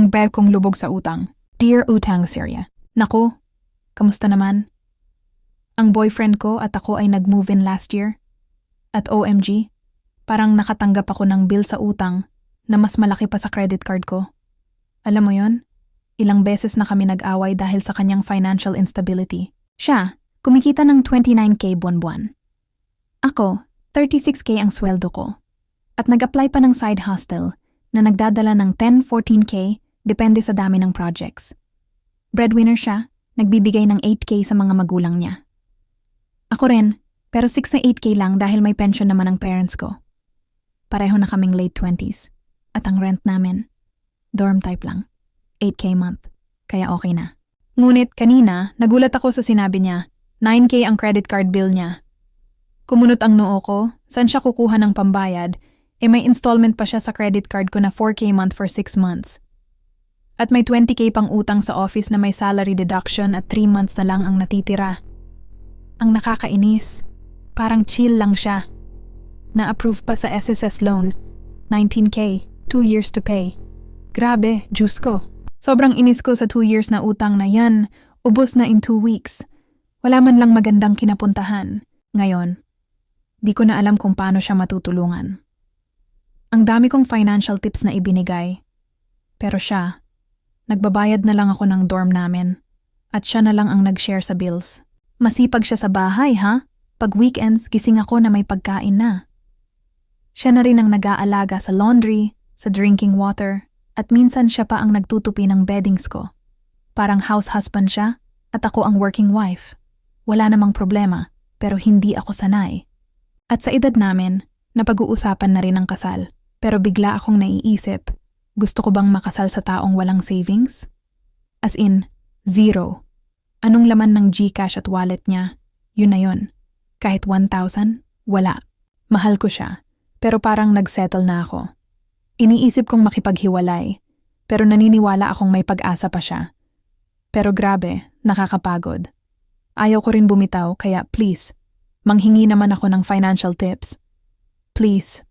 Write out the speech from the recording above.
Ang bev kong lubog sa utang. Dear Utang Syria. Naku, kamusta naman? Ang boyfriend ko at ako ay nag-move-in last year. At OMG, parang nakatanggap ako ng bill sa utang na mas malaki pa sa credit card ko. Alam mo yon? Ilang beses na kami nag-away dahil sa kanyang financial instability. Siya, kumikita ng 29K buwan-buwan. Ako, 36K ang sweldo ko. At nag-apply pa ng side hustle na nagdadala ng 10-14K depende sa dami ng projects. Breadwinner siya, nagbibigay ng 8K sa mga magulang niya. Ako rin, pero 6 na 8K lang dahil may pension naman ang parents ko. Pareho na kaming late 20s. At ang rent namin, dorm type lang, 8K month, kaya okay na. Ngunit kanina, nagulat ako sa sinabi niya, 9K ang credit card bill niya. Kumunot ang noo ko, saan siya kukuha ng pambayad, may installment pa siya sa credit card ko na 4K month for 6 months. At may 20K pang utang sa office na may salary deduction at 3 months na lang ang natitira. Ang nakakainis, parang chill lang siya. Na-approve pa sa SSS loan, 19K, 2 years to pay. Grabe, Diyos ko. Sobrang inis ko sa 2 years na utang na yan, ubos na in 2 weeks. Wala man lang magandang kinapuntahan. Ngayon, di ko na alam kung paano siya matutulungan. Ang dami kong financial tips na ibinigay. Pero siya, nagbabayad na lang ako ng dorm namin. At siya na lang ang nag-share sa bills. Masipag siya sa bahay, ha? Pag weekends, gising ako na may pagkain na. Siya na rin ang nag-aalaga sa laundry, sa drinking water, at minsan siya pa ang nagtutupi ng beddings ko. Parang house husband siya, at ako ang working wife. Wala namang problema, pero hindi ako sanay. At sa edad namin, napag-uusapan na rin ang kasal. Pero bigla akong naiisip, gusto ko bang makasal sa taong walang savings? As in, zero. Anong laman ng GCash at wallet niya? Yun na yun. Kahit 1,000, wala. Mahal ko siya, pero parang nagsettle na ako. Iniisip kong makipaghiwalay, pero naniniwala akong may pag-asa pa siya. Pero grabe, nakakapagod. Ayaw ko rin bumitaw, kaya please, manghingi naman ako ng financial tips. Please.